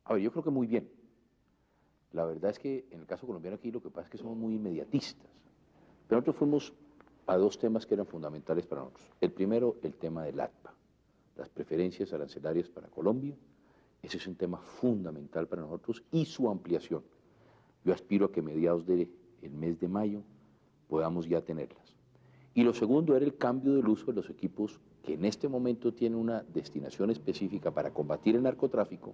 A ver, yo creo que muy bien. La verdad es que en el caso colombiano aquí lo que pasa es que somos muy inmediatistas. Pero nosotros fuimos a dos temas que eran fundamentales para nosotros. El primero, el tema del ATPA, las preferencias arancelarias para Colombia. Ese es un tema fundamental para nosotros y su ampliación. Yo aspiro a que mediados del mes de mayo podamos ya tenerlas. Y lo segundo era el cambio del uso de los equipos que en este momento tienen una destinación específica para combatir el narcotráfico,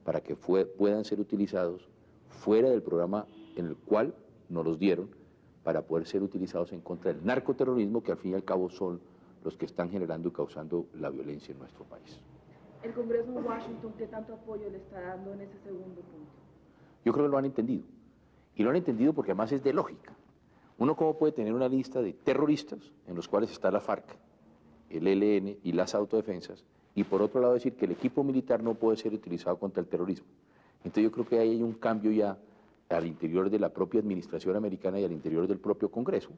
para que puedan ser utilizados fuera del programa en el cual nos los dieron, para poder ser utilizados en contra del narcoterrorismo, que al fin y al cabo son los que están generando y causando la violencia en nuestro país. ¿El Congreso de Washington qué tanto apoyo le está dando en ese segundo punto? Yo creo que lo han entendido. Y lo han entendido porque además es de lógica. Uno cómo puede tener una lista de terroristas en los cuales está la FARC, el ELN y las autodefensas, y por otro lado decir que el equipo militar no puede ser utilizado contra el terrorismo. Entonces yo creo que ahí hay un cambio ya al interior de la propia administración americana y al interior del propio Congreso,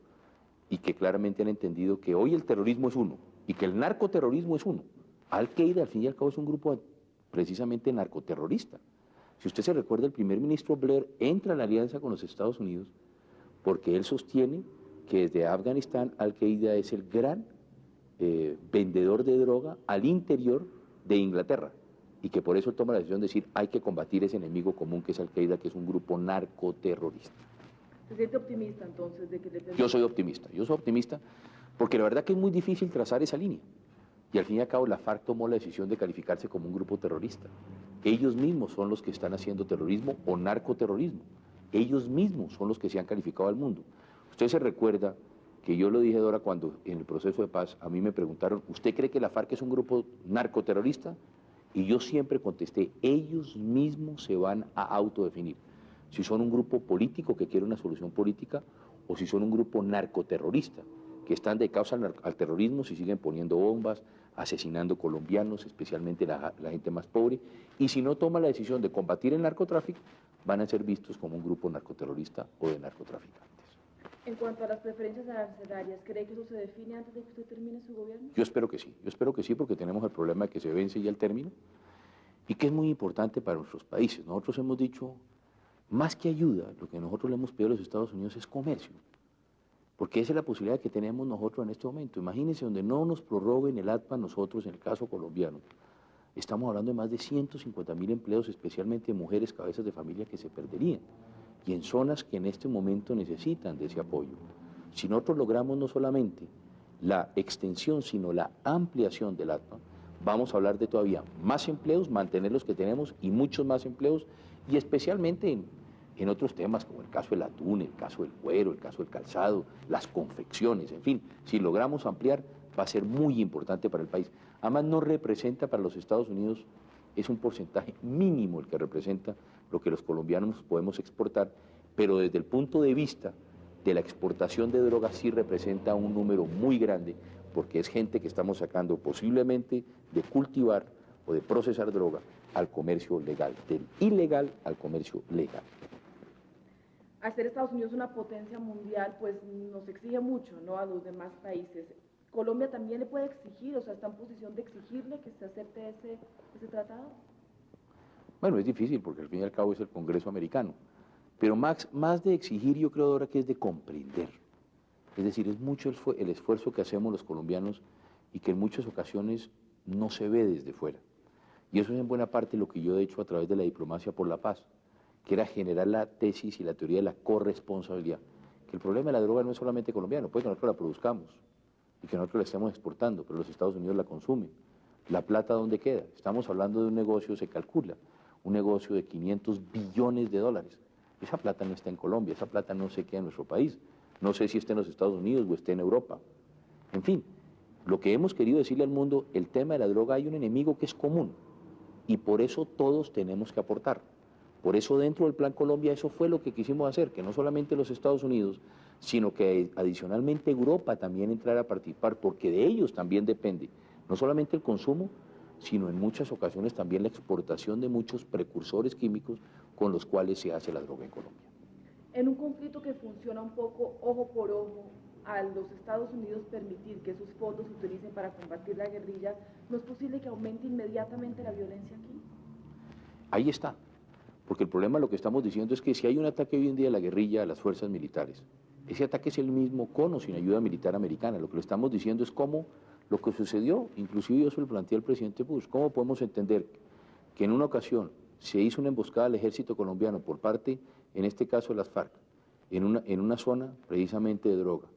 y que claramente han entendido que hoy el terrorismo es uno, y que el narcoterrorismo es uno. Al-Qaeda al fin y al cabo es un grupo precisamente narcoterrorista. Si usted se recuerda, el primer ministro Blair entra en la alianza con los Estados Unidos porque él sostiene que desde Afganistán Al-Qaeda es el gran vendedor de droga al interior de Inglaterra y que por eso él toma la decisión de decir hay que combatir ese enemigo común que es Al-Qaeda, que es un grupo narcoterrorista. ¿Se siente optimista entonces de que le Yo soy optimista porque la verdad que es muy difícil trazar esa línea y al fin y al cabo la FARC tomó la decisión de calificarse como un grupo terrorista. Ellos mismos son los que están haciendo terrorismo o narcoterrorismo. Ellos mismos son los que se han calificado al mundo. Usted se recuerda que yo lo dije, Dora, cuando en el proceso de paz a mí me preguntaron, ¿usted cree que la FARC es un grupo narcoterrorista? Y yo siempre contesté, ellos mismos se van a autodefinir. Si son un grupo político que quiere una solución política o si son un grupo narcoterrorista que están de causa al terrorismo, si siguen poniendo bombas, asesinando colombianos, especialmente la gente más pobre, y si no toman la decisión de combatir el narcotráfico, van a ser vistos como un grupo narcoterrorista o de narcotraficantes. En cuanto a las preferencias arancelarias, ¿cree que eso se define antes de que usted termine su gobierno? Yo espero que sí, porque tenemos el problema de que se vence ya el término, y que es muy importante para nuestros países. Nosotros hemos dicho, más que ayuda, lo que nosotros le hemos pedido a los Estados Unidos es comercio. Porque esa es la posibilidad que tenemos nosotros en este momento. Imagínense donde no nos prorroguen el ATPA nosotros, en el caso colombiano. Estamos hablando de más de 150.000 empleos, especialmente mujeres, cabezas de familia que se perderían. Y en zonas que en este momento necesitan de ese apoyo. Si nosotros logramos no solamente la extensión, sino la ampliación del ATPA, vamos a hablar de todavía más empleos, mantener los que tenemos y muchos más empleos, y especialmente en otros temas como el caso del atún, el caso del cuero, el caso del calzado, las confecciones, en fin, si logramos ampliar va a ser muy importante para el país. Además no representa para los Estados Unidos, es un porcentaje mínimo el que representa lo que los colombianos podemos exportar, pero desde el punto de vista de la exportación de drogas sí representa un número muy grande, porque es gente que estamos sacando posiblemente de cultivar o de procesar droga al comercio legal, del ilegal al comercio legal. Al ser Estados Unidos una potencia mundial, pues nos exige mucho, ¿no?, a los demás países. ¿Colombia también le puede exigir, o sea, está en posición de exigirle que se acepte ese tratado? Bueno, es difícil porque al fin y al cabo es el Congreso americano, pero más de exigir yo creo ahora que es de comprender. Es decir, es mucho el esfuerzo que hacemos los colombianos y que en muchas ocasiones no se ve desde fuera. Y eso es en buena parte lo que yo he hecho a través de la diplomacia por la paz, que era generar la tesis y la teoría de la corresponsabilidad. Que el problema de la droga no es solamente colombiano, puede que nosotros la produzcamos y que nosotros la estemos exportando, pero los Estados Unidos la consumen. ¿La plata dónde queda? Estamos hablando de un negocio, se calcula, un negocio de 500 billones de dólares. Esa plata no está en Colombia, esa plata no se queda en nuestro país. No sé si está en los Estados Unidos o está en Europa. En fin, lo que hemos querido decirle al mundo, el tema de la droga, hay un enemigo que es común y por eso todos tenemos que aportar. Por eso dentro del Plan Colombia eso fue lo que quisimos hacer, que no solamente los Estados Unidos, sino que adicionalmente Europa también entrara a participar, porque de ellos también depende, no solamente el consumo, sino en muchas ocasiones también la exportación de muchos precursores químicos con los cuales se hace la droga en Colombia. En un conflicto que funciona un poco ojo por ojo, a los Estados Unidos permitir que sus fondos se utilicen para combatir la guerrilla, ¿no es posible que aumente inmediatamente la violencia aquí? Ahí está. Porque el problema, lo que estamos diciendo es que si hay un ataque hoy en día a la guerrilla, a las fuerzas militares, ese ataque es el mismo con o sin ayuda militar americana. Lo que le estamos diciendo es cómo lo que sucedió, inclusive yo se lo planteé al presidente Bush, cómo podemos entender que en una ocasión se hizo una emboscada al ejército colombiano por parte, en este caso de las FARC, en una zona precisamente de droga.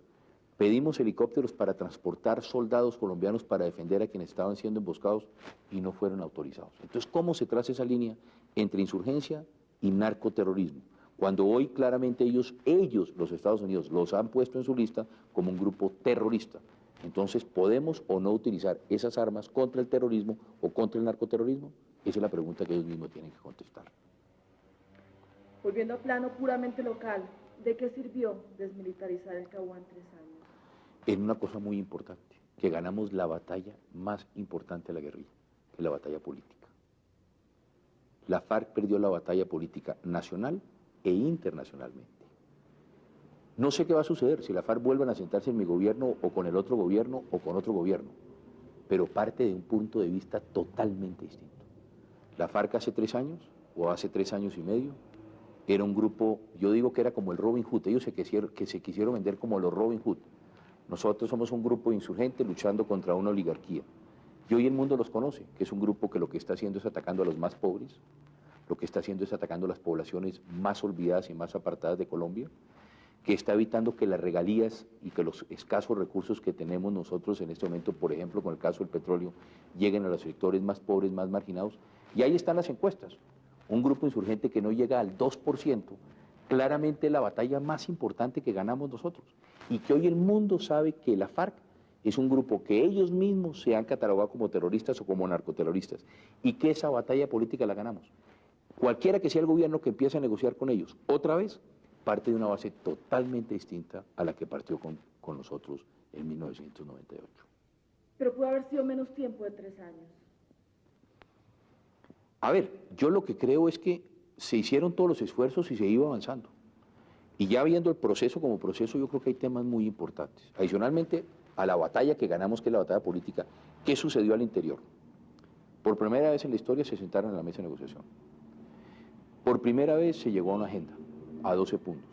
Pedimos helicópteros para transportar soldados colombianos para defender a quienes estaban siendo emboscados y no fueron autorizados. Entonces, ¿cómo se traza esa línea entre insurgencia y narcoterrorismo? Cuando hoy claramente ellos, los Estados Unidos, los han puesto en su lista como un grupo terrorista. Entonces, ¿podemos o no utilizar esas armas contra el terrorismo o contra el narcoterrorismo? Esa es la pregunta que ellos mismos tienen que contestar. Volviendo a plano puramente local, ¿de qué sirvió desmilitarizar el Cauca en 3 años? En una cosa muy importante, que ganamos la batalla más importante de la guerrilla, que es la batalla política. La FARC perdió la batalla política nacional e internacionalmente. No sé qué va a suceder, si la FARC vuelven a sentarse en mi gobierno o con el otro gobierno o con otro gobierno, pero parte de un punto de vista totalmente distinto. La FARC hace 3 años, o hace 3 años y medio, era un grupo, yo digo que era como el Robin Hood, ellos se quisieron vender como los Robin Hood. Nosotros somos un grupo insurgente luchando contra una oligarquía. Y hoy el mundo los conoce, que es un grupo que lo que está haciendo es atacando a los más pobres, lo que está haciendo es atacando a las poblaciones más olvidadas y más apartadas de Colombia, que está evitando que las regalías y que los escasos recursos que tenemos nosotros en este momento, por ejemplo, con el caso del petróleo, lleguen a los sectores más pobres, más marginados. Y ahí están las encuestas. Un grupo insurgente que no llega al 2%, claramente la batalla más importante que ganamos nosotros. Y que hoy el mundo sabe que la FARC es un grupo que ellos mismos se han catalogado como terroristas o como narcoterroristas, y que esa batalla política la ganamos. Cualquiera que sea el gobierno que empiece a negociar con ellos, otra vez, parte de una base totalmente distinta a la que partió con nosotros en 1998. Pero pudo haber sido menos tiempo de 3 años. A ver, yo lo que creo es que se hicieron todos los esfuerzos y se iba avanzando. Y ya viendo el proceso como proceso, yo creo que hay temas muy importantes. Adicionalmente a la batalla que ganamos, que es la batalla política, ¿qué sucedió al interior? Por primera vez en la historia se sentaron en la mesa de negociación. Por primera vez se llegó a una agenda, a 12 puntos.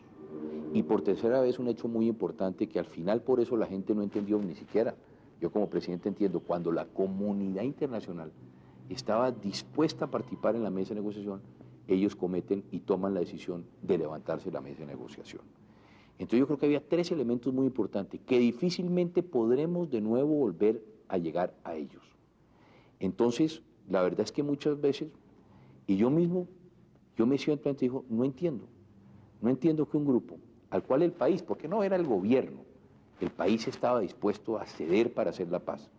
Y por tercera vez un hecho muy importante que al final por eso la gente no entendió ni siquiera. Yo como presidente entiendo, cuando la comunidad internacional estaba dispuesta a participar en la mesa de negociación, ellos cometen y toman la decisión de levantarse de la mesa de negociación. Entonces yo creo que había 3 elementos muy importantes, que difícilmente podremos de nuevo volver a llegar a ellos. Entonces, la verdad es que muchas veces, y yo mismo, yo me siento ante y digo, no entiendo que un grupo al cual el país, porque no era el gobierno, el país estaba dispuesto a ceder para hacer la paz,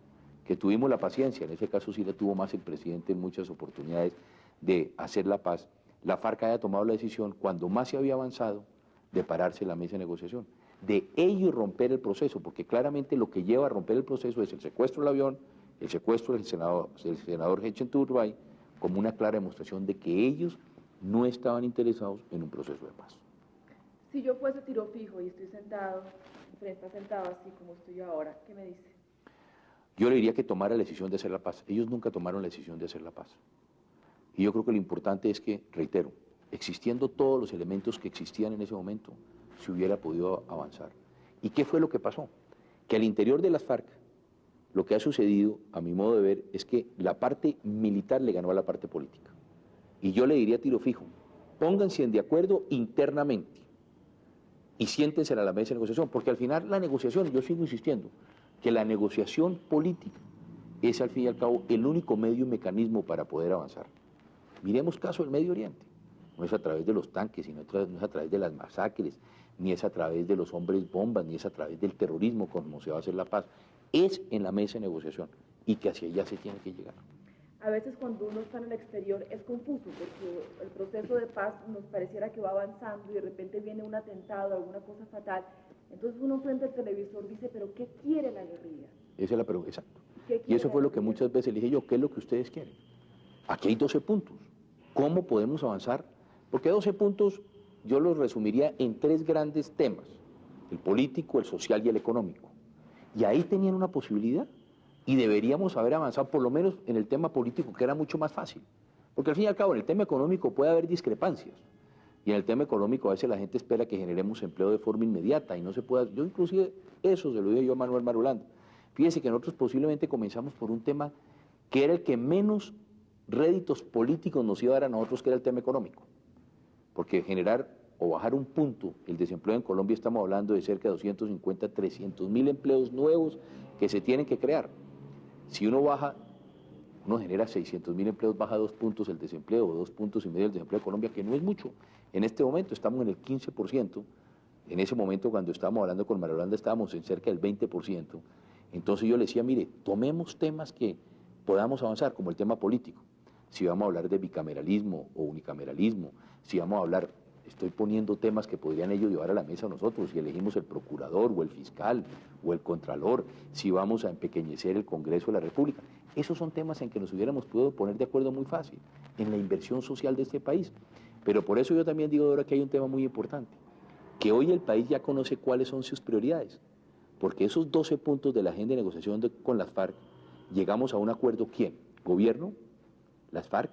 que tuvimos la paciencia, en ese caso sí la tuvo más el presidente en muchas oportunidades de hacer la paz, la FARC haya tomado la decisión, cuando más se había avanzado, de pararse en la mesa de negociación, de ellos romper el proceso, porque claramente lo que lleva a romper el proceso es el secuestro del avión, el secuestro del senador Hechen Turbay, como una clara demostración de que ellos no estaban interesados en un proceso de paz. Si yo fuese tiro fijo y estoy sentado, está sentado así como estoy yo ahora, ¿qué me dice? Yo le diría que tomara la decisión de hacer la paz. Ellos nunca tomaron la decisión de hacer la paz. Y yo creo que lo importante es que, reitero, existiendo todos los elementos que existían en ese momento, se hubiera podido avanzar. ¿Y qué fue lo que pasó? Que al interior de las FARC, lo que ha sucedido, a mi modo de ver, es que la parte militar le ganó a la parte política. Y yo le diría a tiro fijo, pónganse de acuerdo internamente y siéntense a la mesa de negociación, porque al final la negociación, yo sigo insistiendo, que la negociación política es al fin y al cabo el único medio y mecanismo para poder avanzar. Miremos caso del Medio Oriente, no es a través de los tanques, no es a través de las masacres, ni es a través de los hombres bombas, ni es a través del terrorismo como se va a hacer la paz, es en la mesa de negociación y que hacia allá se tiene que llegar. A veces cuando uno está en el exterior es confuso porque el proceso de paz nos pareciera que va avanzando y de repente viene un atentado, alguna cosa fatal. Entonces uno frente al televisor dice, ¿pero qué quiere la guerrilla? Esa es la pregunta, exacto. Y eso fue lo que muchas veces le dije yo, ¿qué es lo que ustedes quieren? Aquí hay 12 puntos. ¿Cómo podemos avanzar? Porque 12 puntos yo los resumiría en 3 grandes temas, el político, el social y el económico. Y ahí tenían una posibilidad. Y deberíamos haber avanzado, por lo menos en el tema político, que era mucho más fácil. Porque al fin y al cabo en el tema económico puede haber discrepancias. Y en el tema económico a veces la gente espera que generemos empleo de forma inmediata y no se puede. Yo inclusive eso se lo dije yo a Manuel Marulanda. Fíjese que nosotros posiblemente comenzamos por un tema que era el que menos réditos políticos nos iba a dar a nosotros, que era el tema económico. Porque generar o bajar un punto el desempleo en Colombia, estamos hablando de cerca de 250, 300 mil empleos nuevos que se tienen que crear. Si uno genera 600 mil empleos, baja 2 puntos el desempleo, o 2 puntos y medio el desempleo de Colombia, que no es mucho. En este momento estamos en el 15%, en ese momento cuando estábamos hablando con María Holanda estábamos en cerca del 20%. Entonces yo le decía, mire, tomemos temas que podamos avanzar, como el tema político. Si vamos a hablar de bicameralismo o unicameralismo, si vamos a hablar, estoy poniendo temas que podrían ellos llevar a la mesa nosotros, si elegimos el procurador o el fiscal o el contralor, si vamos a empequeñecer el Congreso de la República. Esos son temas en que nos hubiéramos podido poner de acuerdo muy fácil, en la inversión social de este país. Pero por eso yo también digo ahora que hay un tema muy importante, que hoy el país ya conoce cuáles son sus prioridades, porque esos 12 puntos de la agenda de negociación con las FARC, llegamos a un acuerdo, ¿quién? ¿Gobierno? ¿Las FARC?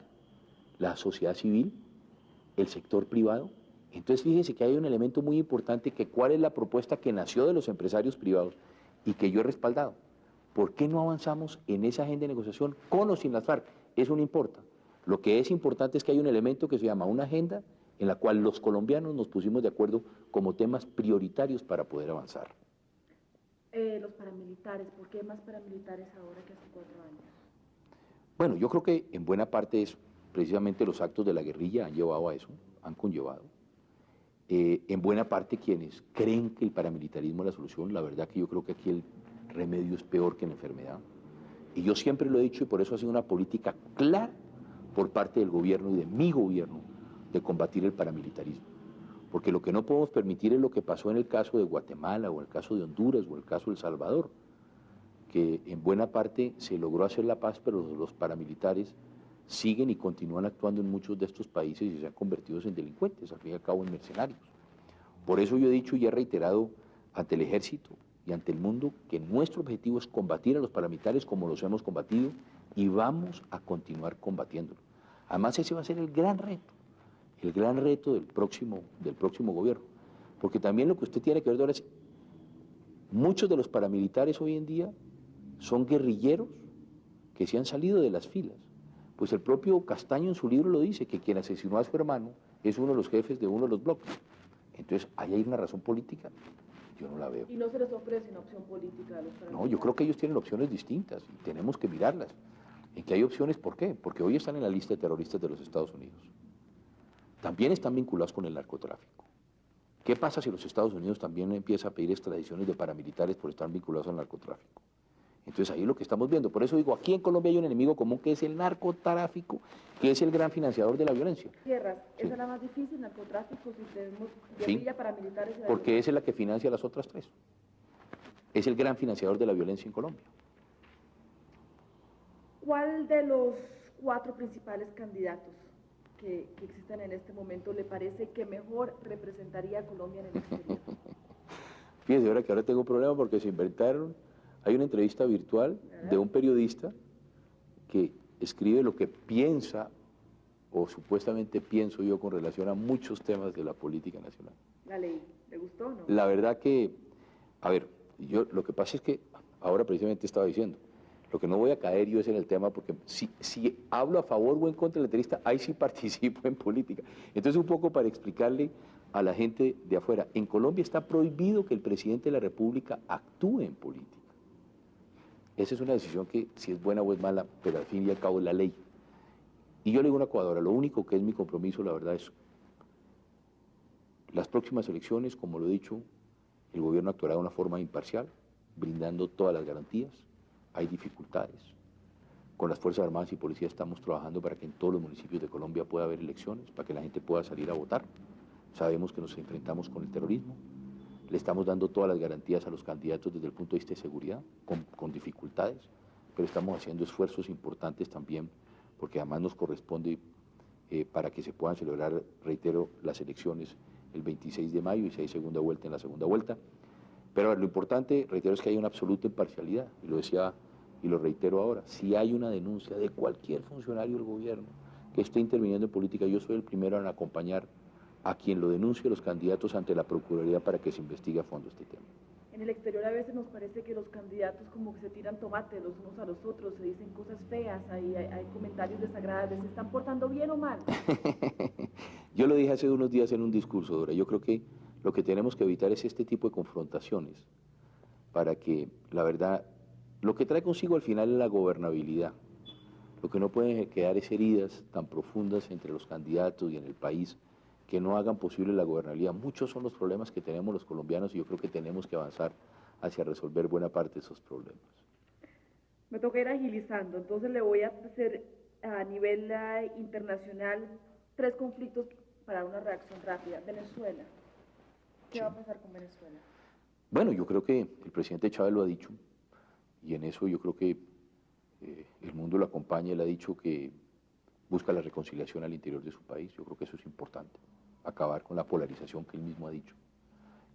¿La sociedad civil? ¿El sector privado? Entonces fíjense que hay un elemento muy importante, que cuál es la propuesta que nació de los empresarios privados y que yo he respaldado. ¿Por qué no avanzamos en esa agenda de negociación con o sin las FARC? Eso no importa. Lo que es importante es que hay un elemento que se llama una agenda en la cual los colombianos nos pusimos de acuerdo como temas prioritarios para poder avanzar. Los paramilitares, ¿por qué más paramilitares ahora que hace 4 años? Bueno, yo creo que en buena parte es precisamente los actos de la guerrilla han llevado a eso, han conllevado. En buena parte quienes creen que el paramilitarismo es la solución, la verdad que yo creo que aquí el remedio es peor que la enfermedad. Y yo siempre lo he dicho y por eso ha sido una política clara por parte del gobierno y de mi gobierno de combatir el paramilitarismo. Porque lo que no podemos permitir es lo que pasó en el caso de Guatemala o el caso de Honduras o el caso de El Salvador, que en buena parte se logró hacer la paz, pero los paramilitares siguen y continúan actuando en muchos de estos países y se han convertido en delincuentes, al fin y al cabo en mercenarios. Por eso yo he dicho y he reiterado ante el ejército y ante el mundo que nuestro objetivo es combatir a los paramilitares como los hemos combatido y vamos a continuar combatiéndolos. Además ese va a ser el gran reto del próximo gobierno, porque también lo que usted tiene que ver ahora es, muchos de los paramilitares hoy en día son guerrilleros que se han salido de las filas. Pues el propio Castaño en su libro lo dice, que quien asesinó a su hermano es uno de los jefes de uno de los bloques. Entonces, ¿ahí hay una razón política? Yo no la veo. ¿Y no se les ofrece una opción política a los paramilitares? No, yo creo que ellos tienen opciones distintas y tenemos que mirarlas. ¿En qué hay opciones? ¿Por qué? Porque hoy están en la lista de terroristas de los Estados Unidos. También están vinculados con el narcotráfico. ¿Qué pasa si los Estados Unidos también empieza a pedir extradiciones de paramilitares por estar vinculados al narcotráfico? Entonces ahí es lo que estamos viendo. Por eso digo, aquí en Colombia hay un enemigo común que es el narcotráfico, que es el gran financiador de la violencia. Tierras, Sí. ¿esa es la más difícil, narcotráfico, si tenemos guerrilla, Sí, paramilitares? Y porque esa es la que financia las otras tres. Es el gran financiador de la violencia en Colombia. ¿Cuál de los 4 principales candidatos que existen en este momento le parece que mejor representaría a Colombia en el exterior? Fíjese, ahora que ahora tengo un problema porque se inventaron, hay una entrevista virtual de un periodista que escribe lo que piensa o supuestamente pienso yo con relación a muchos temas de la política nacional. La ley, ¿le gustó o no? La verdad que, a ver, yo lo que pasa es que ahora precisamente estaba diciendo, lo que no voy a caer yo es en el tema porque si hablo a favor o en contra de la entrevista, ahí sí participo en política. Entonces un poco para explicarle a la gente de afuera, en Colombia está prohibido que el presidente de la República actúe en política. Esa es una decisión que si es buena o es mala, pero al fin y al cabo es la ley. Y yo le digo una cosa, ahora, lo único que es mi compromiso, la verdad, es las próximas elecciones, como lo he dicho, el gobierno actuará de una forma imparcial, brindando todas las garantías. Hay dificultades. Con las Fuerzas Armadas y Policía estamos trabajando para que en todos los municipios de Colombia pueda haber elecciones, para que la gente pueda salir a votar. Sabemos que nos enfrentamos con el terrorismo. Le estamos dando todas las garantías a los candidatos desde el punto de vista de seguridad, con dificultades, pero estamos haciendo esfuerzos importantes también, porque además nos corresponde para que se puedan celebrar, reitero, las elecciones el 26 de mayo y si hay segunda vuelta en la segunda vuelta. Pero lo importante, reitero, es que hay una absoluta imparcialidad, y lo decía y lo reitero ahora, si hay una denuncia de cualquier funcionario del gobierno, que esté interviniendo en política, yo soy el primero en acompañar a quien lo denuncie a los candidatos ante la Procuraduría para que se investigue a fondo este tema. En el exterior a veces nos parece que los candidatos como que se tiran tomate los unos a los otros, se dicen cosas feas, hay comentarios desagradables, ¿se están portando bien o mal? Yo lo dije hace unos días en un discurso, Dora, yo creo que lo que tenemos que evitar es este tipo de confrontaciones para que, la verdad, lo que trae consigo al final es la gobernabilidad. Lo que no pueden quedar es heridas tan profundas entre los candidatos y en el país que no hagan posible la gobernabilidad. Muchos son los problemas que tenemos los colombianos y yo creo que tenemos que avanzar hacia resolver buena parte de esos problemas. Me toca ir agilizando, entonces le voy a hacer a nivel internacional 3 conflictos para una reacción rápida. Venezuela, ¿qué va a pasar con Venezuela? Bueno, yo creo que el presidente Chávez lo ha dicho y en eso yo creo que el mundo lo acompaña. Él ha dicho que busca la reconciliación al interior de su país. Yo creo que eso es importante, acabar con la polarización que él mismo ha dicho.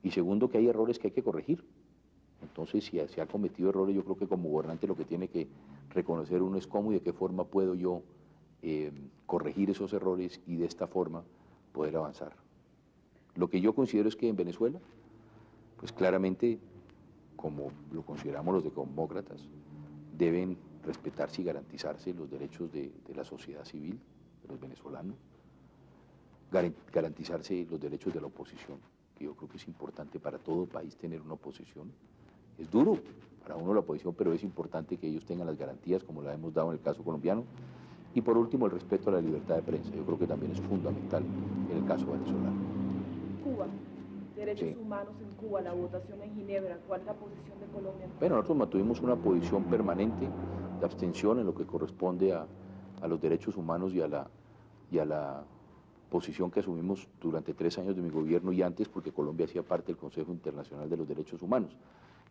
Y segundo, que hay errores que hay que corregir. Entonces, si se ha cometido errores, yo creo que como gobernante lo que tiene que reconocer uno es cómo y de qué forma puedo yo corregir esos errores y de esta forma poder avanzar. Lo que yo considero es que en Venezuela, pues claramente, como lo consideramos los demócratas, deben respetarse y garantizarse los derechos de la sociedad civil, de los venezolanos, garantizarse los derechos de la oposición, que yo creo que es importante para todo país tener una oposición. Es duro para uno la oposición, pero es importante que ellos tengan las garantías, como la hemos dado en el caso colombiano. Y por último, el respeto a la libertad de prensa. Yo creo que también es fundamental en el caso venezolano. Cuba, derechos Sí. humanos en Cuba, la votación en Ginebra, ¿cuál es la posición de Colombia? Bueno, nosotros mantuvimos una posición permanente de abstención en lo que corresponde a los derechos humanos y a la posición que asumimos durante 3 años de mi gobierno y antes, porque Colombia hacía parte del Consejo Internacional de los Derechos Humanos.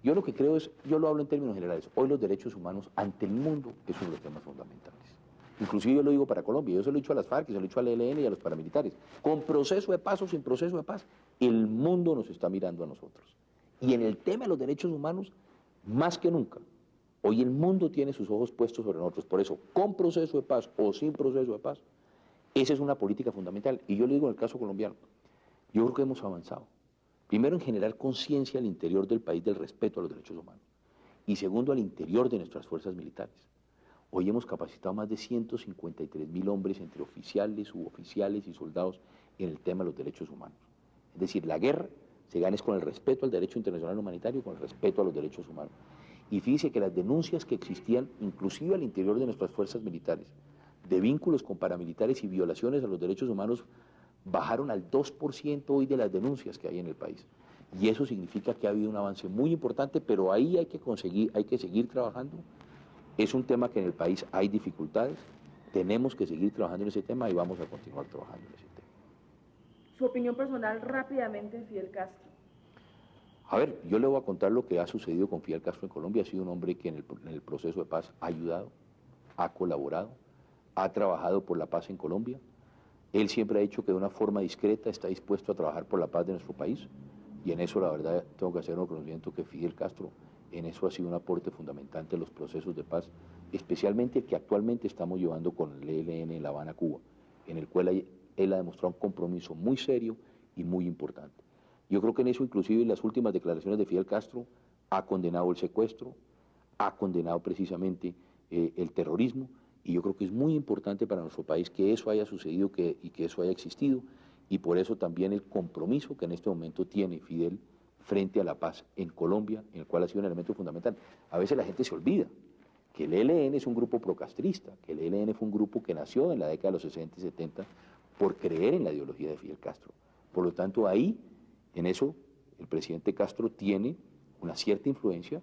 Yo lo que creo es, yo lo hablo en términos generales, hoy los derechos humanos ante el mundo es uno de los temas fundamentales. Inclusive yo lo digo para Colombia, yo se lo he dicho a las FARC, se lo he dicho al ELN y a los paramilitares. Con proceso de paz o sin proceso de paz, el mundo nos está mirando a nosotros. Y en el tema de los derechos humanos, más que nunca, hoy el mundo tiene sus ojos puestos sobre nosotros. Por eso, con proceso de paz o sin proceso de paz, esa es una política fundamental. Y yo le digo en el caso colombiano, yo creo que hemos avanzado. Primero, en generar conciencia al interior del país del respeto a los derechos humanos. Y segundo, al interior de nuestras fuerzas militares. Hoy hemos capacitado más de 153.000 hombres entre oficiales, suboficiales y soldados en el tema de los derechos humanos. Es decir, la guerra se gana es con el respeto al derecho internacional humanitario y con el respeto a los derechos humanos. Y fíjese que las denuncias que existían, inclusive al interior de nuestras fuerzas militares, de vínculos con paramilitares y violaciones a los derechos humanos, bajaron al 2% hoy de las denuncias que hay en el país. Y eso significa que ha habido un avance muy importante, pero ahí hay que seguir trabajando. Es un tema que en el país hay dificultades, tenemos que seguir trabajando en ese tema y vamos a continuar trabajando en ese tema. Su opinión personal rápidamente de Fidel Castro. A ver, yo le voy a contar lo que ha sucedido con Fidel Castro en Colombia. Ha sido un hombre que en el proceso de paz ha ayudado, ha colaborado, ha trabajado por la paz en Colombia. Él siempre ha dicho que de una forma discreta está dispuesto a trabajar por la paz de nuestro país. Y en eso, la verdad, tengo que hacer un reconocimiento que Fidel Castro en eso ha sido un aporte fundamental en los procesos de paz, especialmente el que actualmente estamos llevando con el ELN en La Habana, Cuba, en el cual él ha demostrado un compromiso muy serio y muy importante. Yo creo que en eso, inclusive en las últimas declaraciones de Fidel Castro, ha condenado el secuestro, ha condenado precisamente el terrorismo, y yo creo que es muy importante para nuestro país que eso haya sucedido y que eso haya existido, y por eso también el compromiso que en este momento tiene Fidel frente a la paz en Colombia, en el cual ha sido un elemento fundamental. A veces la gente se olvida que el ELN es un grupo procastrista, que el ELN fue un grupo que nació en la década de los 60 y 70 por creer en la ideología de Fidel Castro. Por lo tanto, ahí, en eso, el presidente Castro tiene una cierta influencia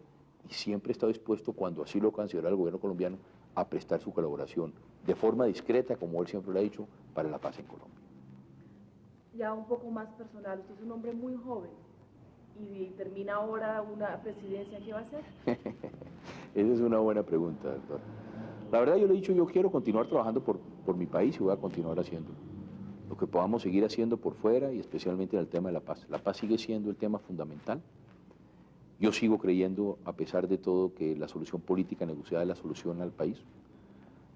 y siempre está dispuesto, cuando así lo considera el gobierno colombiano, a prestar su colaboración de forma discreta, como él siempre lo ha dicho, para la paz en Colombia. Ya un poco más personal, usted es un hombre muy joven y termina ahora una presidencia, ¿qué va a hacer? Esa es una buena pregunta, doctor. La verdad, yo le he dicho, yo quiero continuar trabajando por mi país y voy a continuar haciendo lo que podamos seguir haciendo por fuera y especialmente en el tema de la paz. La paz sigue siendo el tema fundamental. Yo sigo creyendo, a pesar de todo, que la solución política negociada es la solución al país.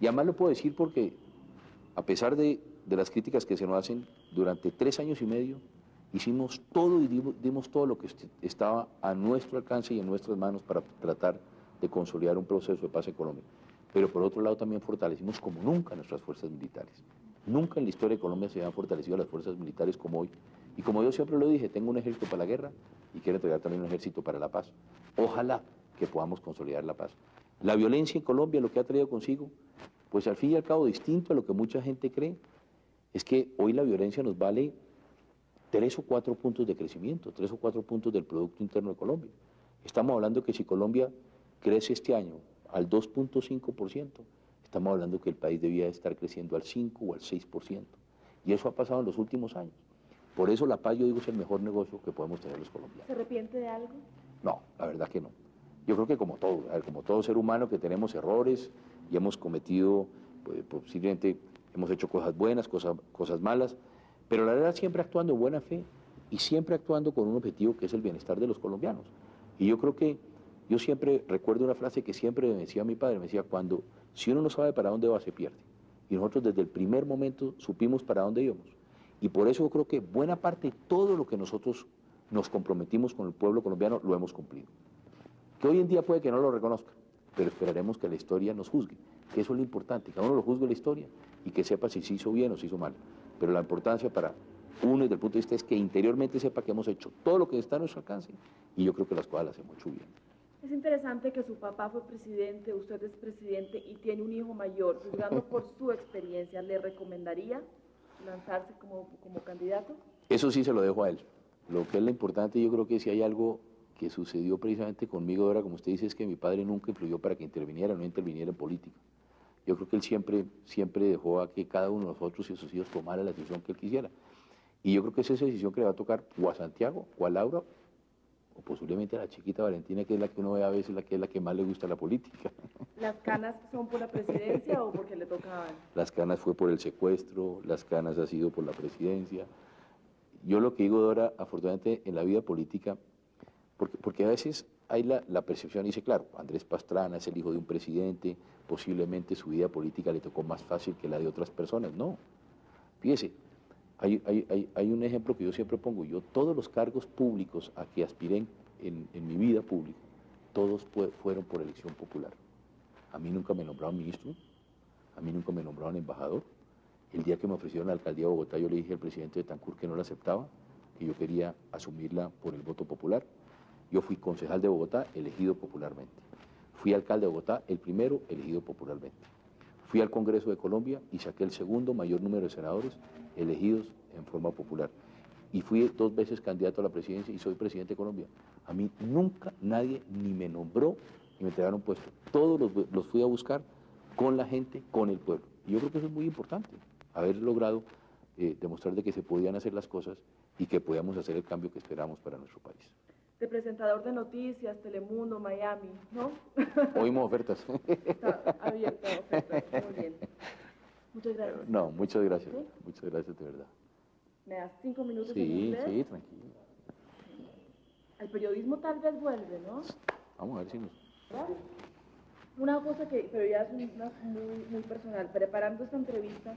Y además lo puedo decir porque a pesar de las críticas que se nos hacen, durante 3 años y medio hicimos todo y dimos todo lo que estaba a nuestro alcance y en nuestras manos para tratar de consolidar un proceso de paz en Colombia. Pero por otro lado también fortalecimos como nunca nuestras fuerzas militares. Nunca en la historia de Colombia se habían fortalecido las fuerzas militares como hoy. Y como yo siempre lo dije, tengo un ejército para la guerra y quiero entregar también un ejército para la paz. Ojalá que podamos consolidar la paz. La violencia en Colombia lo que ha traído consigo, pues al fin y al cabo, distinto a lo que mucha gente cree, es que hoy la violencia nos vale 3 o 4 puntos de crecimiento, 3 o 4 puntos del Producto Interno de Colombia. Estamos hablando que si Colombia crece este año al 2.5%, estamos hablando que el país debía estar creciendo al 5 o al 6%. Y eso ha pasado en los últimos años. Por eso la paz, yo digo, es el mejor negocio que podemos tener los colombianos. ¿Se arrepiente de algo? No, la verdad que no. Yo creo que como todo, como todo ser humano que tenemos errores y hemos cometido, pues, posiblemente hemos hecho cosas buenas, cosas malas, pero la verdad siempre actuando en buena fe y siempre actuando con un objetivo que es el bienestar de los colombianos. Y yo creo que, yo siempre recuerdo una frase que siempre me decía mi padre, me decía, si uno no sabe para dónde va, se pierde. Y nosotros desde el primer momento supimos para dónde íbamos. Y por eso yo creo que buena parte de todo lo que nosotros nos comprometimos con el pueblo colombiano lo hemos cumplido. Que hoy en día puede que no lo reconozcan, pero esperaremos que la historia nos juzgue, que eso es lo importante, que a uno lo juzgue la historia y que sepa si se hizo bien o se hizo mal. Pero la importancia para uno desde el punto de vista es que interiormente sepa que hemos hecho todo lo que está a nuestro alcance y yo creo que las cosas las hemos hecho bien. Es interesante que su papá fue presidente, usted es presidente y tiene un hijo mayor. Juzgando por su experiencia, ¿le recomendaría lanzarse como candidato? Eso sí se lo dejo a él. Lo que es lo importante, yo creo que si hay algo que sucedió precisamente conmigo ahora, como usted dice, es que mi padre nunca influyó para que no interviniera en política. Yo creo que él siempre dejó a que cada uno de nosotros y sus hijos tomara la decisión que él quisiera. Y yo creo que esa es esa decisión que le va a tocar o a Santiago, o a Laura, o posiblemente a la chiquita Valentina, que es la que uno ve a veces, que es la que más le gusta la política. ¿Las canas son por la presidencia o porque le tocaban? Las canas fue por el secuestro, las canas ha sido por la presidencia. Yo lo que digo, Dora, afortunadamente en la vida política, porque a veces hay la percepción, dice, claro, Andrés Pastrana es el hijo de un presidente, posiblemente su vida política le tocó más fácil que la de otras personas. No, fíjese, hay un ejemplo que yo siempre pongo, yo todos los cargos públicos a que aspiré en mi vida pública, todos fueron por elección popular. A mí nunca me nombraron ministro, a mí nunca me nombraron embajador. El día que me ofrecieron la alcaldía de Bogotá, yo le dije al presidente de Betancur que no la aceptaba, que yo quería asumirla por el voto popular. Yo fui concejal de Bogotá, elegido popularmente. Fui alcalde de Bogotá, el primero, elegido popularmente. Fui al Congreso de Colombia y saqué el segundo mayor número de senadores elegidos en forma popular. Y fui 2 veces candidato a la presidencia y soy presidente de Colombia. A mí nunca nadie ni me nombró ni me entregaron puesto. Todos los fui a buscar con la gente, con el pueblo. Y yo creo que eso es muy importante, haber logrado demostrar de que se podían hacer las cosas y que podíamos hacer el cambio que esperamos para nuestro país. De presentador de noticias, Telemundo, Miami, ¿no? Oímos ofertas. Está abierta a ofertas, muy bien. Muchas gracias. No, muchas gracias, ¿Sí? muchas gracias de verdad. ¿Me das 5 minutos en Sí, inglés? sí, tranquilo. El periodismo tal vez vuelve, ¿no? Vamos a ver si nos... Una cosa que, pero ya es muy personal, preparando esta entrevista,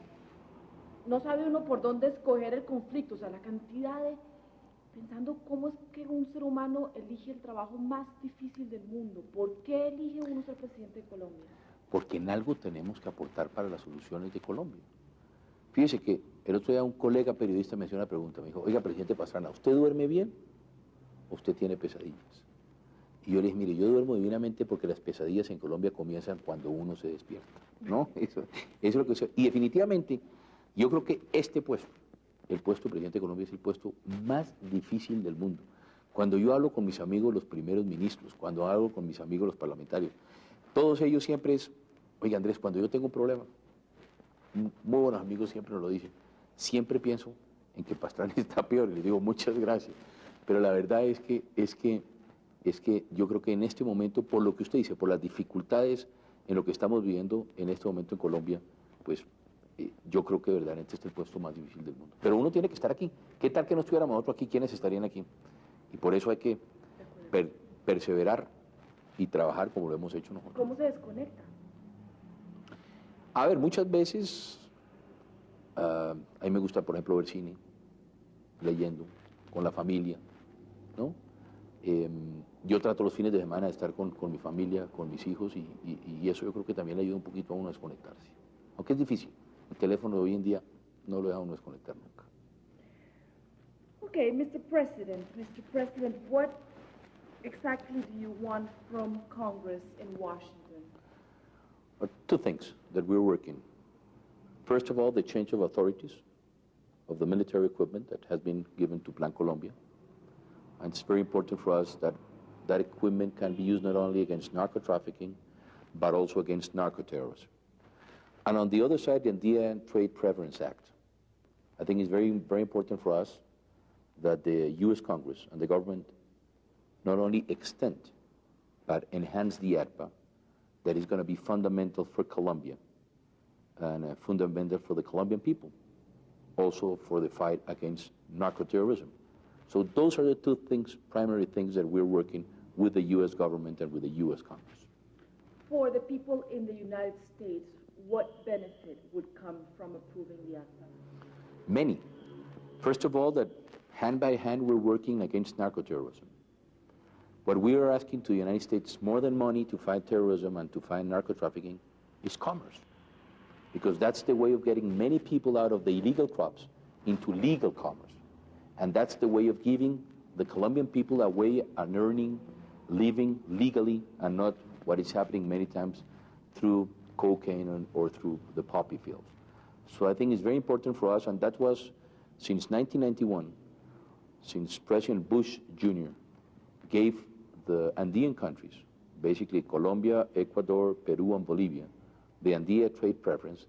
no sabe uno por dónde escoger el conflicto, o sea, la cantidad de... Pensando cómo es que un ser humano elige el trabajo más difícil del mundo. ¿Por qué elige uno ser presidente de Colombia? Porque en algo tenemos que aportar para las soluciones de Colombia. Fíjese que el otro día un colega periodista me hizo una pregunta, me dijo, oiga, presidente Pastrana, ¿usted duerme bien o usted tiene pesadillas? Y yo le dije, mire, yo duermo divinamente porque las pesadillas en Colombia comienzan cuando uno se despierta, ¿no? Eso es lo que... Y definitivamente, yo creo que este puesto, el puesto de presidente de Colombia, es el puesto más difícil del mundo. Cuando yo hablo con mis amigos los primeros ministros, cuando hablo con mis amigos los parlamentarios, todos ellos siempre es, oiga Andrés, cuando yo tengo un problema, muy buenos amigos siempre nos lo dicen, siempre pienso en que Pastrana está peor, y les digo muchas gracias, pero la verdad es que yo creo que en este momento, por lo que usted dice, por las dificultades en lo que estamos viviendo en este momento en Colombia, pues yo creo que verdaderamente este es el puesto más difícil del mundo. Pero uno tiene que estar aquí. ¿Qué tal que no estuviéramos nosotros aquí? ¿Quiénes estarían aquí? Y por eso hay que perseverar y trabajar como lo hemos hecho nosotros. ¿Cómo se desconecta? A ver, muchas veces A mí me gusta, por ejemplo, ver cine, leyendo, con la familia, ¿no? Yo trato los fines de semana de estar con mi familia, con mis hijos, y eso yo creo que también le ayuda un poquito a uno a desconectarse. Aunque es difícil. El teléfono de hoy en día no lo deja a uno desconectar nunca. Okay, Mr. President, what exactly do you want from Congress in Washington? Two things that we're working. First of all, the change of authorities of the military equipment that has been given to Plan Colombia. And it's very important for us that that equipment can be used not only against narco-trafficking, but also against narco-terrorism. And on the other side, the Indian Trade Preference Act. I think it's very, very important for us that the U.S. Congress and the government not only extend, but enhance the ARPA that is going to be fundamental for Colombia and fundamental for the Colombian people, also for the fight against narco-terrorism. So those are the two things, primary things that we're working with the U.S. government and with the U.S. Congress. For the people in the United States, what benefit would come from approving the ARPA? Many. First of all, that hand by hand we're working against narco-terrorism. What we are asking to the United States, more than money to fight terrorism and to fight narco-trafficking, is commerce. Because that's the way of getting many people out of the illegal crops into legal commerce. And that's the way of giving the Colombian people a way of earning, living legally, and not what is happening many times through cocaine or through the poppy fields. So I think it's very important for us, and that was since 1991, since President Bush Jr. gave the Andean countries, basically Colombia, Ecuador, Peru, and Bolivia, the Andean trade preference,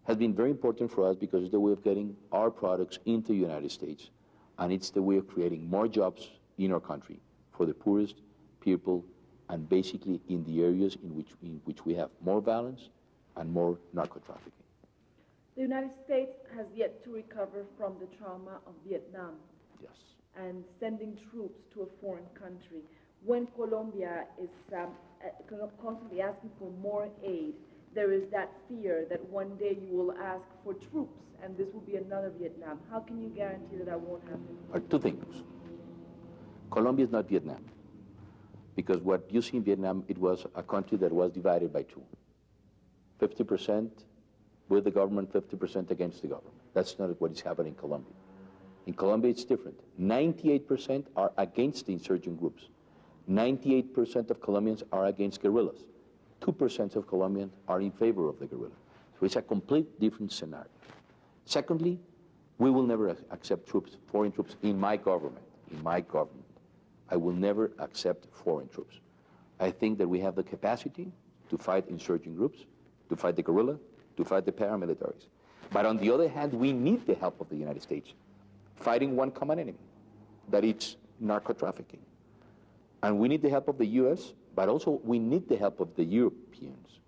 has been very important for us because it's the way of getting our products into the United States, and it's the way of creating more jobs in our country for the poorest people, and basically in the areas in which we have more violence and more narco-trafficking. The United States has yet to recover from the trauma of Vietnam. Yes. And sending troops to a foreign country. When Colombia is constantly asking for more aid, there is that fear that one day you will ask for troops and this will be another Vietnam. How can you guarantee that that won't happen? Two things. Colombia is not Vietnam. Because what you see in Vietnam, it was a country that was divided by two. 50% with the government, 50% against the government. That's not what is happening in Colombia. In Colombia, it's different. 98% are against the insurgent groups. 98% of Colombians are against guerrillas. 2% of Colombians are in favor of the guerrilla. So it's a complete different scenario. Secondly, we will never accept troops, foreign troops, in my government. In my government. I will never accept foreign troops. I think that we have the capacity to fight insurgent groups, to fight the guerrilla, to fight the paramilitaries. But on the other hand, we need the help of the United States, fighting one common enemy, that is narco-trafficking. And we need the help of the U.S., but also we need the help of the Europeans,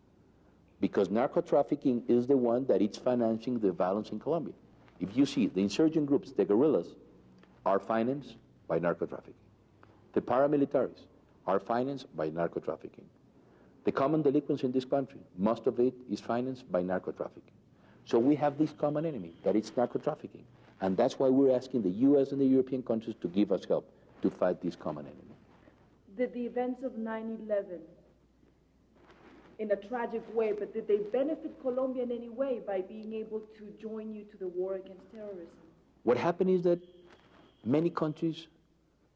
because narco-trafficking is the one that is financing the violence in Colombia. If you see, the insurgent groups, the guerrillas, are financed by narco-trafficking. The paramilitaries are financed by narco-trafficking. The common delinquents in this country, most of it is financed by narco-trafficking. So we have this common enemy, that is narco-trafficking. And that's why we're asking the U.S. and the European countries to give us help to fight this common enemy. Did the events of 9/11, in a tragic way, but did they benefit Colombia in any way by being able to join you to the war against terrorism? What happened is that many countries,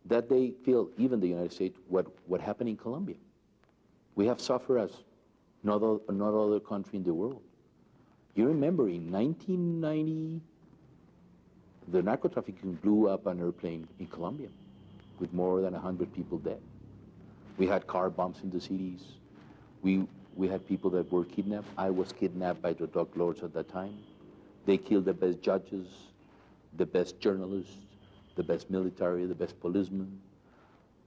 that they feel, even the United States, what happened in Colombia. We have suffered as not other country in the world. You remember in 1990, the narco-trafficking blew up an airplane in Colombia with more than 100 people dead. We had car bombs in the cities. We had people that were kidnapped. I was kidnapped by the drug lords at that time. They killed the best judges, the best journalists, the best military, the best policemen,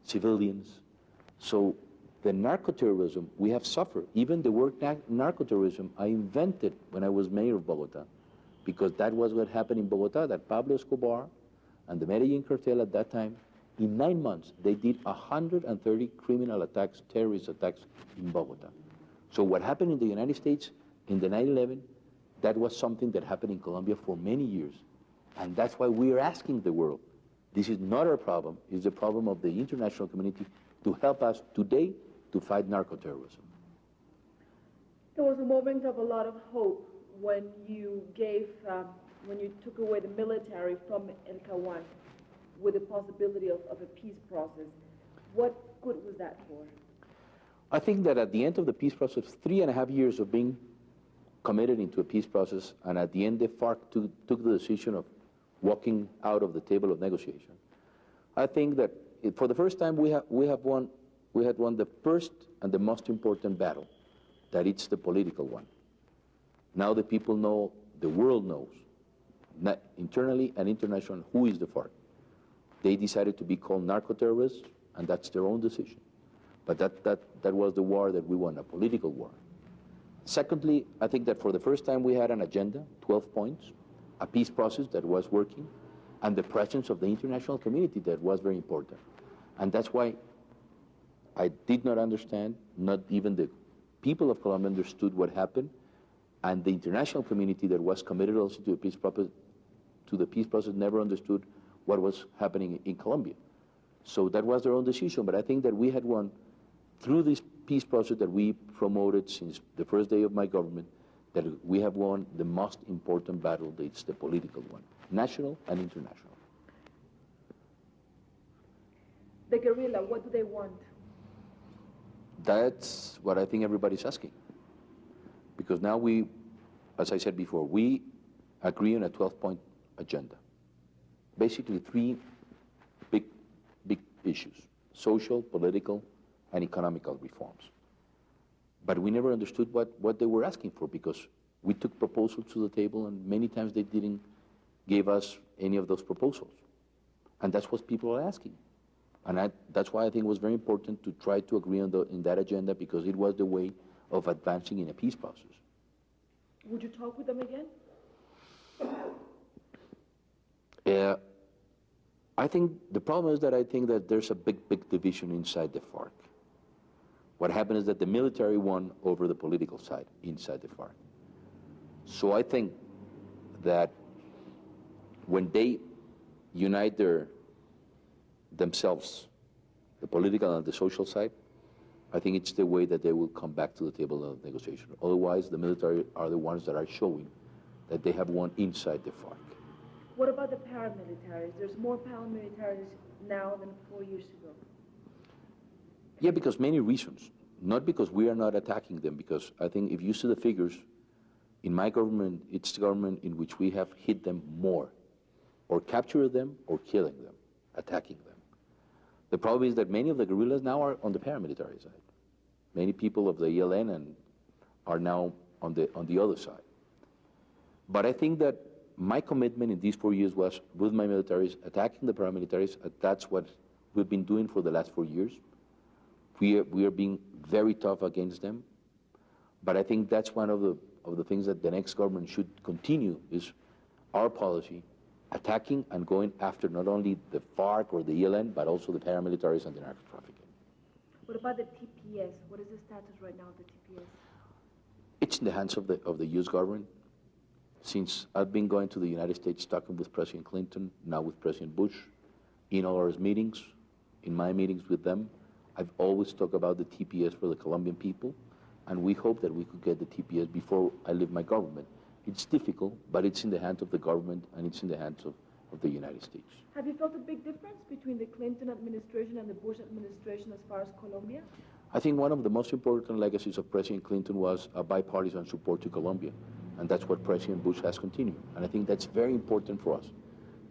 civilians. So the narco-terrorism, we have suffered. Even the word narco-terrorism, I invented when I was mayor of Bogota, because that was what happened in Bogota, that Pablo Escobar and the Medellin cartel at that time, in 9 months, they did 130 criminal attacks, terrorist attacks in Bogota. So what happened in the United States in the 9/11 that was something that happened in Colombia for many years. And that's why we are asking the world. This is not our problem, it's the problem of the international community to help us today to fight narco-terrorism. There was a moment of a lot of hope when you took away the military from El Cawan with the possibility of a peace process. What good was that for? I think that at the end of the peace process, 3.5 years of being committed into a peace process, and at the end the FARC took the decision of walking out of the table of negotiation. I think that for the first time we had won the first and the most important battle, that it's the political one. Now the people know, the world knows, internally and internationally, who is the FARC. They decided to be called narco-terrorists, and that's their own decision. But that was the war that we won, a political war. Secondly, I think that for the first time we had an agenda, 12 points, a peace process that was working, and the presence of the international community that was very important. And that's why I did not understand, not even the people of Colombia understood what happened, and the international community that was committed also to the peace process never understood what was happening in Colombia. So that was their own decision, but I think that we had won through this peace process that we promoted since the first day of my government, that we have won the most important battle, it's the political one, national and international. The guerrilla, what do they want? That's what I think everybody's asking. Because now we, as I said before, we agree on a 12-point agenda. Basically 3 big issues: social, political, and economical reforms. But we never understood what they were asking for, because we took proposals to the table, and many times they didn't give us any of those proposals. And that's what people are asking. And that's why I think it was very important to try to agree on in that agenda, because it was the way of advancing in a peace process. Would you talk with them again? I think the problem is that I think that there's a big division inside the FARC. What happened is that the military won over the political side inside the FARC. So I think that when they unite themselves, the political and the social side, I think it's the way that they will come back to the table of negotiation. Otherwise, the military are the ones that are showing that they have won inside the FARC. What about the paramilitaries? There's more paramilitaries now than 4 years ago. Yeah, because many reasons. Not because we are not attacking them, because I think if you see the figures, in my government, it's the government in which we have hit them more, or captured them, or killing them, attacking them. The problem is that many of the guerrillas now are on the paramilitary side. Many people of the ELN are now on the other side. But I think that my commitment in these 4 years was with my militaries, attacking the paramilitaries. That's what we've been doing for the last 4 years. We are being very tough against them. But I think that's one of the things that the next government should continue, is our policy, attacking and going after not only the FARC or the ELN, but also the paramilitaries and the narco-trafficking. What about the TPS? What is the status right now of the TPS? It's in the hands of the U.S. government. Since I've been going to the United States, talking with President Clinton, now with President Bush, in all our meetings, in my meetings with them, I've always talked about the TPS for the Colombian people, and we hope that we could get the TPS before I leave my government. It's difficult, but it's in the hands of the government, and it's in the hands of the United States. Have you felt a big difference between the Clinton administration and the Bush administration as far as Colombia? I think one of the most important legacies of President Clinton was a bipartisan support to Colombia, and that's what President Bush has continued. And I think that's very important for us,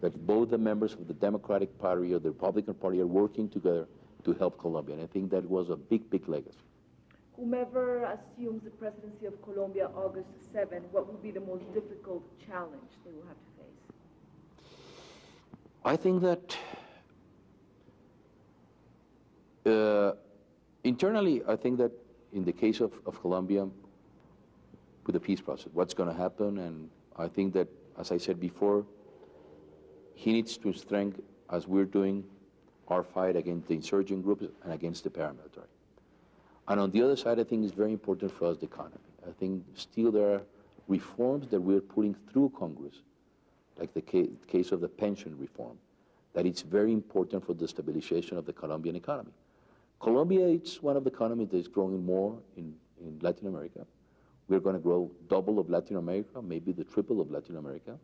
that both the members of the Democratic Party or the Republican Party are working together to help Colombia, and I think that was a big legacy. Whomever assumes the presidency of Colombia August 7, what will be the most difficult challenge they will have to face? I think that internally, I think that in the case of Colombia, with the peace process, what's going to happen, and I think that, as I said before, he needs to strengthen, as we're doing, our fight against the insurgent groups and against the paramilitary. And on the other side, I think it's very important for us, the economy. I think still there are reforms that we're putting through Congress, like the case of the pension reform, that it's very important for the stabilization of the Colombian economy. Colombia, it's one of the economies that is growing more in Latin America. We're going to grow double of Latin America, maybe the triple of Latin America.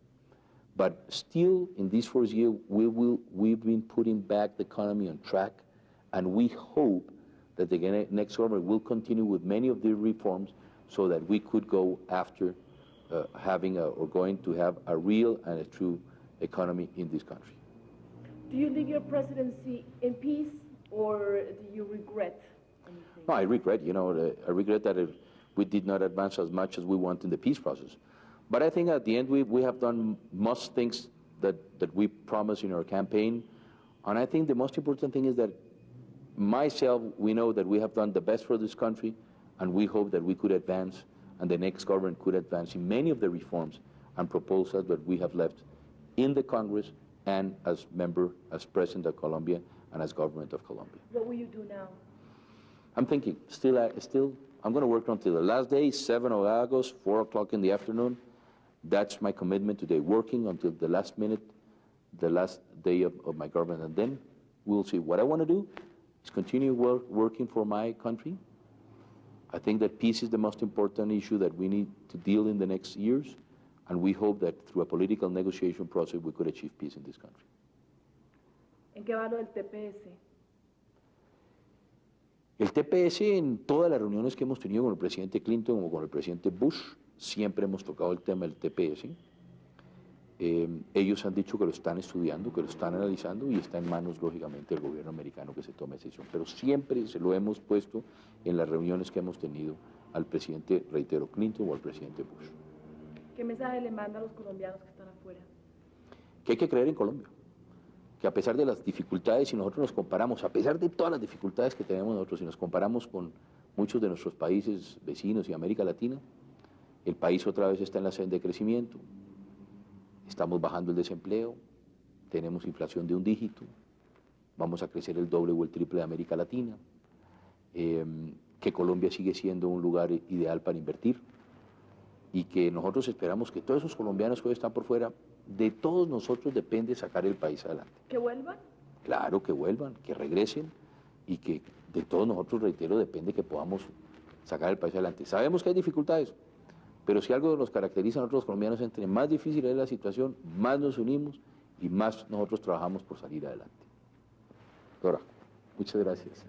But still, in this first year, we've been putting back the economy on track, and we hope that the next government will continue with many of the reforms so that we could go after going to have a real and a true economy in this country. Do you leave your presidency in peace, or do you regret anything? No, I regret, I regret that we did not advance as much as we want in the peace process. But I think at the end we have done most things that we promised in our campaign. And I think the most important thing is that we know that we have done the best for this country, and we hope that we could advance, and the next government could advance in many of the reforms and proposals that we have left in the Congress and as President of Colombia and as government of Colombia. What will you do now? I'm thinking, I'm going to work until the last day, 7 of August, 4 o'clock in the afternoon. That's my commitment today, working until the last minute, the last day of my government. And then we'll see. What I want to do is continue working for my country. I think that peace is the most important issue that we need to deal in the next years. And we hope that through a political negotiation process, we could achieve peace in this country. ¿En qué va lo del TPS? El TPS, en todas las reuniones que hemos tenido con el presidente Clinton o con el presidente Bush, siempre hemos tocado el tema del TPS. Ellos han dicho que lo están estudiando, que lo están analizando, y está en manos, lógicamente, del gobierno americano que se tome esa decisión. Pero siempre se lo hemos puesto en las reuniones que hemos tenido al presidente, reitero, Clinton o al presidente Bush. ¿Qué mensaje le manda a los colombianos que están afuera? Que hay que creer en Colombia. Que a pesar de las dificultades, si nosotros nos comparamos, a pesar de todas las dificultades que tenemos nosotros, si nos comparamos con muchos de nuestros países vecinos y América Latina, el país otra vez está en la senda de crecimiento, estamos bajando el desempleo, tenemos inflación de 1 dígito, vamos a crecer el doble o el triple de América Latina, que Colombia sigue siendo un lugar ideal para invertir, y que nosotros esperamos que todos esos colombianos que hoy están por fuera, de todos nosotros depende sacar el país adelante. ¿Que vuelvan? Claro, que vuelvan, que regresen, y que de todos nosotros, reitero, depende que podamos sacar el país adelante. Sabemos que hay dificultades, pero si algo nos caracteriza a nosotros los colombianos, entre más difícil es la situación, más nos unimos y más nosotros trabajamos por salir adelante. Doctora, muchas gracias.